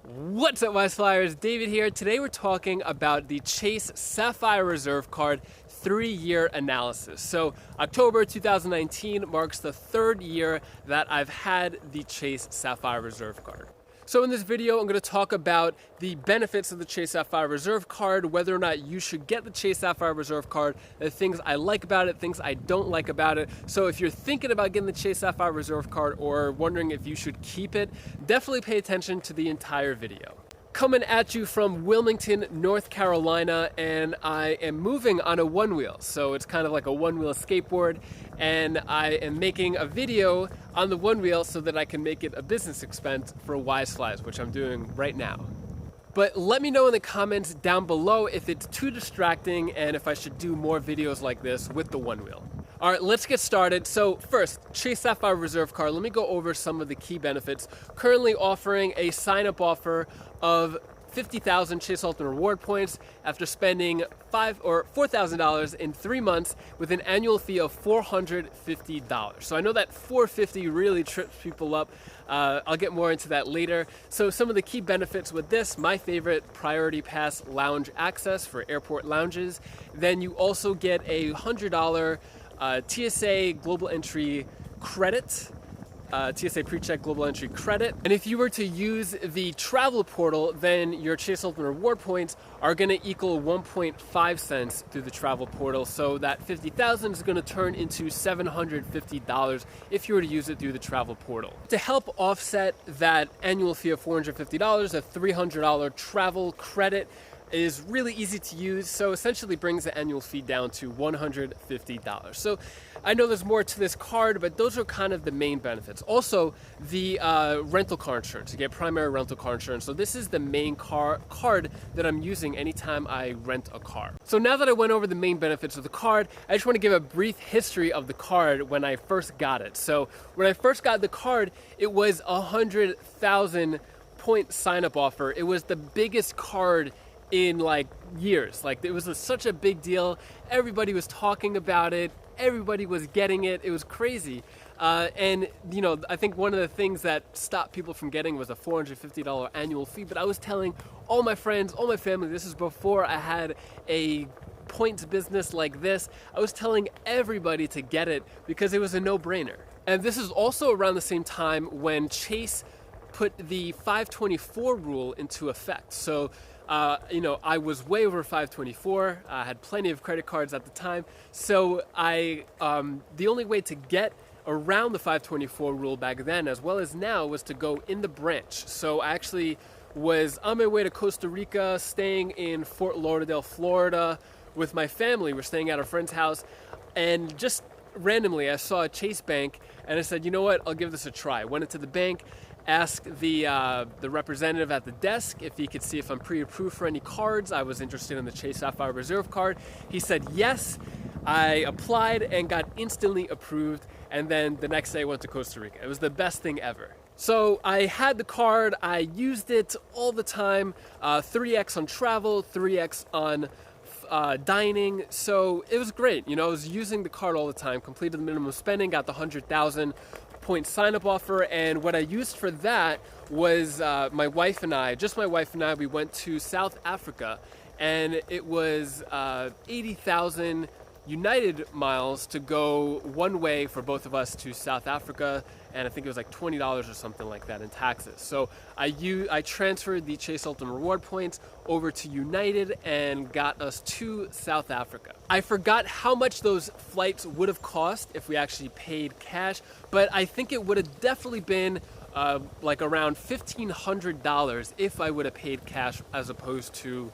What's up, Wise Flyers? David here. Today we're talking about the Chase Sapphire Reserve Card 3-year analysis. So October 2019 marks the 3rd year that I've had the Chase Sapphire Reserve Card. So in this video, I'm going to talk about the benefits of the Chase Sapphire Reserve Card, whether or not you should get the Chase Sapphire Reserve Card, the things I like about it, things I don't like about it. So if you're thinking about getting the Chase Sapphire Reserve Card or wondering if you should keep it, definitely pay attention to the entire video. Coming at you from Wilmington, North Carolina, and I am moving on a one-wheel. So it's kind of like a one-wheel skateboard, and I am making a video on the one-wheel so that I can make it a business expense for Wise Flies, which I'm doing right now. But let me know in the comments down below if it's too distracting and if I should do more videos like this with the one-wheel. All right, let's get started. So first, Chase Sapphire Reserve Card. Let me go over some of the key benefits. Currently offering a sign-up offer of 50,000 Chase Ultimate Reward points after spending $4,000 in 3 months with an annual fee of $450. So I know that $450 really trips people up. I'll get more into that later. So some of the key benefits with this, my favorite, Priority Pass lounge access for airport lounges. Then you also get a $100 TSA Global Entry credit. TSA PreCheck Global Entry credit. And if you were to use the travel portal, then your Chase Ultimate Reward points are going to equal 1.5 cents through the travel portal. So that 50,000 is going to turn into $750 if you were to use it through the travel portal. To help offset that annual fee of $450, a $300 travel credit is really easy to use, so essentially brings the annual fee down to $150. So I know there's more to this card, but those are kind of the main benefits. Also, the rental car insurance. You get primary rental car insurance. So this is the main card that I'm using anytime I rent a car. So now that I went over the main benefits of the card, I just want to give a brief history of the card when I first got it. So when I first got the card, it was a 100,000 point sign-up offer. It was the biggest card in like years. Like, it was such a big deal. Everybody was talking about it. Everybody was getting it. It was crazy. And you know, I think one of the things that stopped people from getting was a $450 annual fee. But I was telling all my friends, all my family, this is before I had a points business like this. I was telling everybody to get it because it was a no-brainer. And this is also around the same time when Chase put the 524 rule into effect. So you know, I was way over 524. I had plenty of credit cards at the time. So the only way to get around the 524 rule back then, as well as now, was to go in the branch. So I actually was on my way to Costa Rica, staying in Fort Lauderdale, Florida with my family. We're staying at a friend's house, and just randomly I saw a Chase bank, and I said, you know what, I'll give this a try. I went into the bank, asked the representative at the desk if he could see if I'm pre-approved for any cards. I was interested in the Chase Sapphire Reserve Card. He said yes. I applied and got instantly approved, and then the next day I went to Costa Rica. It was the best thing ever. So I had the card, I used it all the time, 3x on travel, 3x on dining, so it was great. You know, I was using the card all the time, completed the minimum spending, got the 100,000 point sign-up offer, and what I used for that was my wife and I, we went to South Africa, and it was 80,000 United miles to go one way for both of us to South Africa, and I think it was like $20 or something like that in taxes. So I transferred the Chase Ultimate Reward points over to United and got us to South Africa. I forgot how much those flights would have cost if we actually paid cash, but I think it would have definitely been like around $1,500 if I would have paid cash as opposed to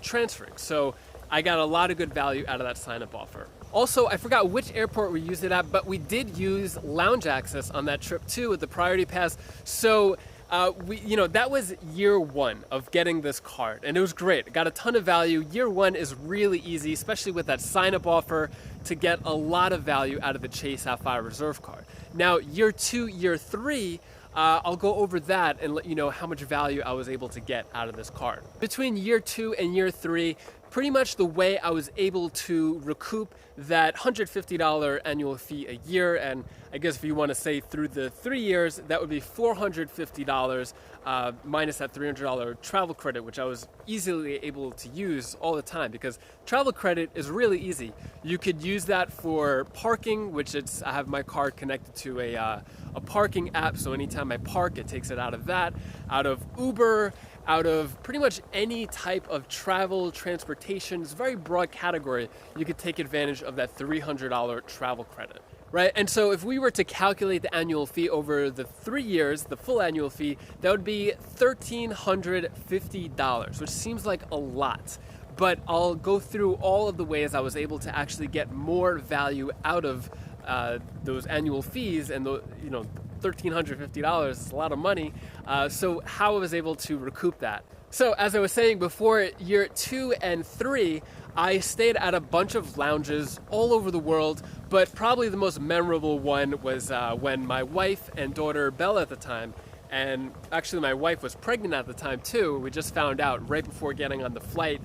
transferring. So I got a lot of good value out of that sign-up offer. Also, I forgot which airport we used it at, but we did use lounge access on that trip too with the Priority Pass. So that was year one of getting this card, and it was great. Got a ton of value. Year one is really easy, especially with that sign-up offer, to get a lot of value out of the Chase Sapphire Reserve Card. Now, year two, year three, I'll go over that and let you know how much value I was able to get out of this card. Between year 2 and year 3, pretty much the way I was able to recoup that $150 annual fee a year, and I guess if you want to say through the 3 years, that would be $450 minus that $300 travel credit, which I was easily able to use all the time because travel credit is really easy. You could use that for parking, which I have my card connected to a parking app, so anytime I park, it takes it out of that, out of Uber, out of pretty much any type of travel, transportation. It's a very broad category. You could take advantage of that $300 travel credit. Right, and so if we were to calculate the annual fee over the 3 years, the full annual fee, that would be $1,350, which seems like a lot. But I'll go through all of the ways I was able to actually get more value out of those annual fees, and $1,350 is a lot of money. So how I was able to recoup that. So as I was saying before, year 2 and 3, I stayed at a bunch of lounges all over the world, but probably the most memorable one was when my wife and daughter Bella at the time, and actually my wife was pregnant at the time too. We just found out right before getting on the flight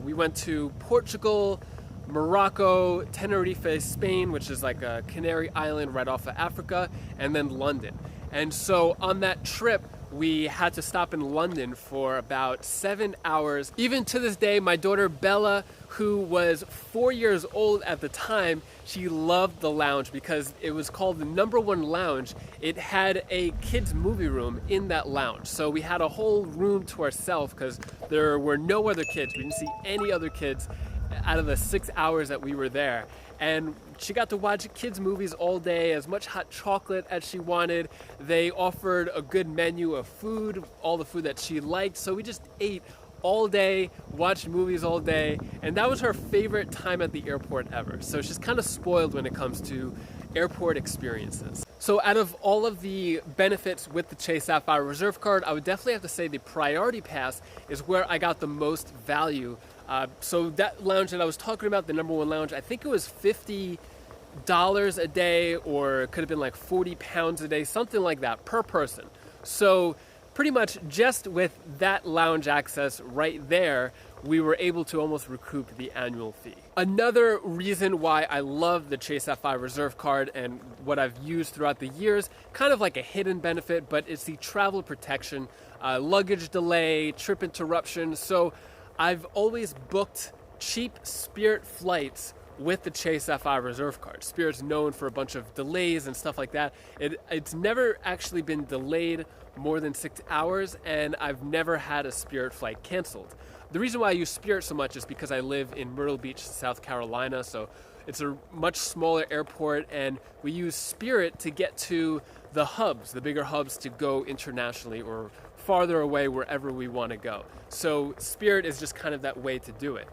we went to Portugal, Morocco, Tenerife, Spain, which is like a Canary Island right off of Africa, and then London. And so on that trip, we had to stop in London for about 7 hours. Even to this day, my daughter Bella, who was 4 years old at the time, she loved the lounge because it was called the #1 lounge. It had a kids movie room in that lounge. So we had a whole room to ourselves because there were no other kids. We didn't see any other kids out of the 6 hours that we were there. And she got to watch kids movies all day, as much hot chocolate as she wanted. They offered a good menu of food, all the food that she liked. So we just ate all day, watched movies all day, and that was her favorite time at the airport ever. So she's kind of spoiled when it comes to airport experiences. So out of all of the benefits with the Chase Sapphire Reserve card, I would definitely have to say the Priority Pass is where I got the most value. So that lounge that I was talking about, the #1 lounge, I think it was $50 a day, or it could have been like 40 pounds a day, something like that per person. So pretty much just with that lounge access right there, we were able to almost recoup the annual fee. Another reason why I love the Chase Sapphire Reserve card and what I've used throughout the years, kind of like a hidden benefit, but it's the travel protection, luggage delay, trip interruption. So I've always booked cheap Spirit flights with the Chase Sapphire Reserve card. Spirit's known for a bunch of delays and stuff like that. It's never actually been delayed more than 6 hours, and I've never had a Spirit flight canceled. The reason why I use Spirit so much is because I live in Myrtle Beach, South Carolina, so it's a much smaller airport, and we use Spirit to get to the hubs, the bigger hubs, to go internationally or farther away wherever we want to go. So Spirit is just kind of that way to do it.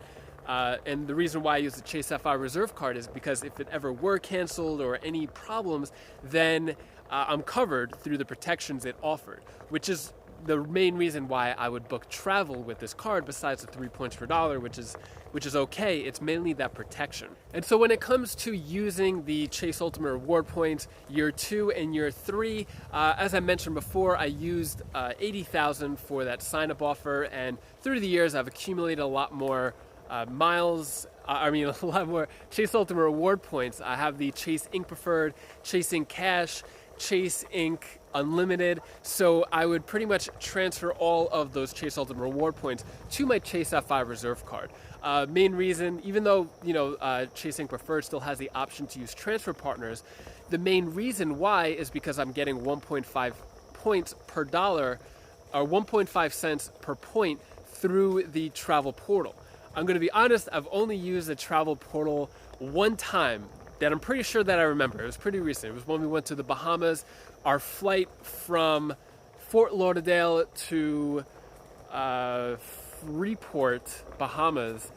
And the reason why I use the Chase Sapphire Reserve card is because if it ever were canceled or any problems, then I'm covered through the protections it offered, which is the main reason why I would book travel with this card, besides the 3 points per dollar, which is okay. It's mainly that protection. And so when it comes to using the Chase Ultimate Reward points year 2 and year 3, as I mentioned before, I used 80,000 for that sign-up offer, and through the years I've accumulated a lot more a lot more Chase Ultimate Reward points. I have the Chase Inc. Preferred, Chase Inc. Cash, Chase Inc. Unlimited. So I would pretty much transfer all of those Chase Ultimate Reward points to my Chase Sapphire Reserve card. Main reason, even though Chase Inc. Preferred still has the option to use transfer partners, the main reason why is because I'm getting 1.5 points per dollar, or 1.5 cents per point through the travel portal. I'm going to be honest, I've only used the travel portal one time that I'm pretty sure that I remember. It was pretty recent. It was when we went to the Bahamas. Our flight from Fort Lauderdale to Freeport, Bahamas,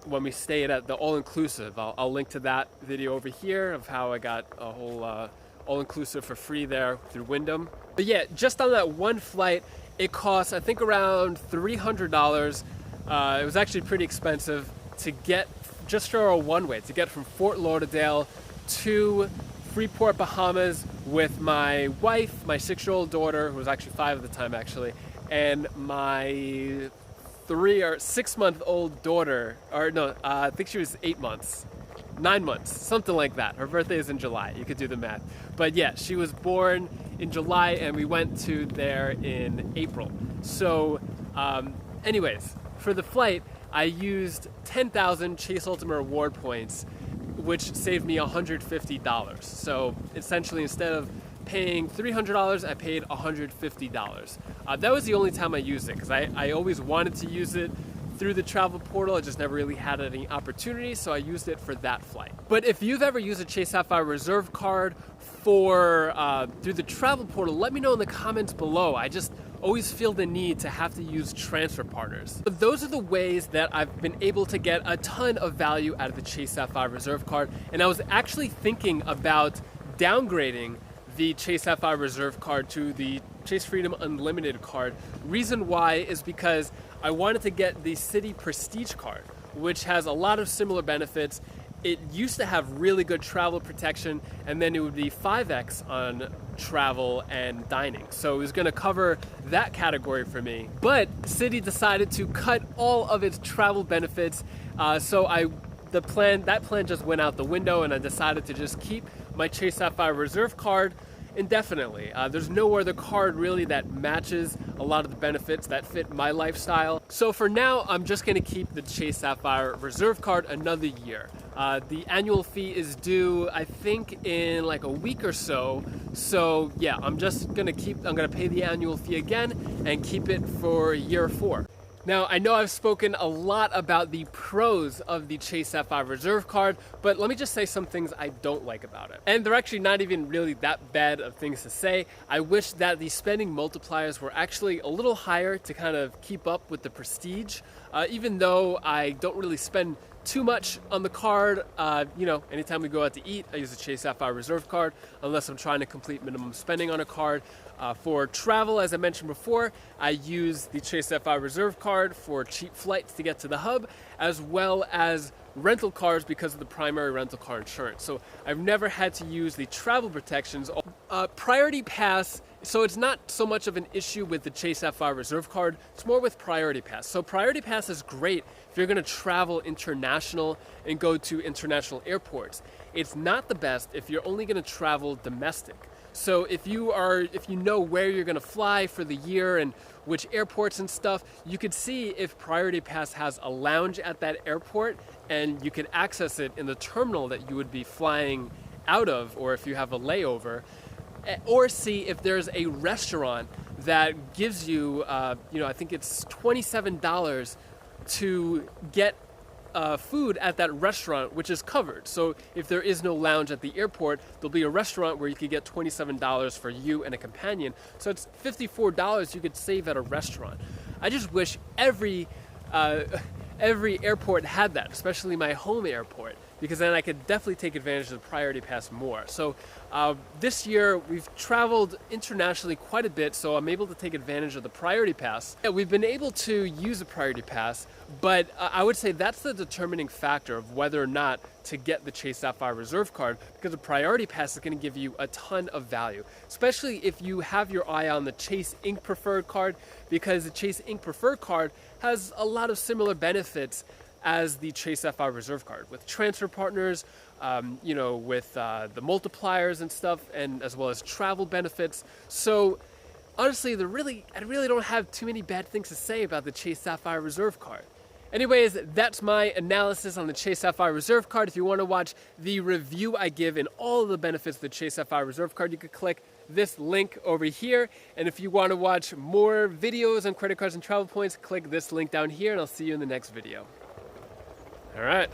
when we stayed at the all-inclusive. I'll link to that video over here of how I got a whole all-inclusive for free there through Wyndham. But yeah, just on that one flight, it cost, I think, around $300. It was actually pretty expensive to get, just for a one-way, to get from Fort Lauderdale to Freeport, Bahamas with my wife, my 6-year-old daughter, who was actually 5 at the time actually, and my 3 or 6-month-old daughter, or no, I think she was 8 months. 9 months, something like that. Her birthday is in July. You could do the math. But yeah, she was born in July and we went to there in April. So anyways, for the flight, I used 10,000 Chase Ultimate Reward points, which saved me $150. So essentially, instead of paying $300, I paid $150. That was the only time I used it, because I always wanted to use it through the travel portal. I just never really had any opportunity, so I used it for that flight. But if you've ever used a Chase Sapphire Reserve card for through the travel portal, let me know in the comments below. I just always feel the need to have to use transfer partners. But those are the ways that I've been able to get a ton of value out of the Chase Sapphire Reserve card, and I was actually thinking about downgrading the Chase Sapphire Reserve card to the Chase Freedom Unlimited card. Reason why is because I wanted to get the City Prestige card, which has a lot of similar benefits. It used to have really good travel protection, and then it would be 5x on travel and dining. So it was gonna cover that category for me. But City decided to cut all of its travel benefits, that plan just went out the window, and I decided to just keep my Chase Sapphire Reserve card indefinitely. There's no other card really that matches a lot of the benefits that fit my lifestyle. So for now, I'm just gonna keep the Chase Sapphire Reserve card another year. The annual fee is due, I think, in like a week or so. So yeah, I'm gonna pay the annual fee again and keep it for year 4. Now, I know I've spoken a lot about the pros of the Chase Sapphire Reserve card, but let me just say some things I don't like about it. And they're actually not even really that bad of things to say. I wish that the spending multipliers were actually a little higher to kind of keep up with the prestige. Even though I don't really spend too much on the card, anytime we go out to eat, I use the Chase Sapphire Reserve card, unless I'm trying to complete minimum spending on a card. For travel, as I mentioned before, I use the Chase Sapphire Reserve card for cheap flights to get to the hub, as well as rental cars because of the primary rental car insurance. So I've never had to use the travel protections. Priority Pass, so it's not so much of an issue with the Chase Sapphire Reserve card, it's more with Priority Pass. So Priority Pass is great if you're gonna travel international and go to international airports. It's not the best if you're only gonna travel domestic. So if you know where you're gonna fly for the year and which airports and stuff, you could see if Priority Pass has a lounge at that airport, and you could access it in the terminal that you would be flying out of, or if you have a layover, or see if there's a restaurant that gives you, I think it's $27 to get food at that restaurant, which is covered. So if there is no lounge at the airport, there'll be a restaurant where you could get $27 for you and a companion. So it's $54 you could save at a restaurant. I just wish every airport had that, especially my home airport, because then I could definitely take advantage of the Priority Pass more. So this year we've traveled internationally quite a bit, so I'm able to take advantage of the Priority Pass. Yeah, we've been able to use the Priority Pass, but I would say that's the determining factor of whether or not to get the Chase Sapphire Reserve card, because the Priority Pass is going to give you a ton of value, especially if you have your eye on the Chase Ink Preferred card, because the Chase Ink Preferred card has a lot of similar benefits as the Chase Sapphire Reserve card, with transfer partners, with the multipliers and stuff, and as well as travel benefits. So honestly, I really don't have too many bad things to say about the Chase Sapphire Reserve card. Anyways, that's my analysis on the Chase Sapphire Reserve card. If you want to watch the review I give in all of the benefits of the Chase Sapphire Reserve card, you could click this link over here. And if you want to watch more videos on credit cards and travel points, click this link down here, and I'll see you in the next video. All right.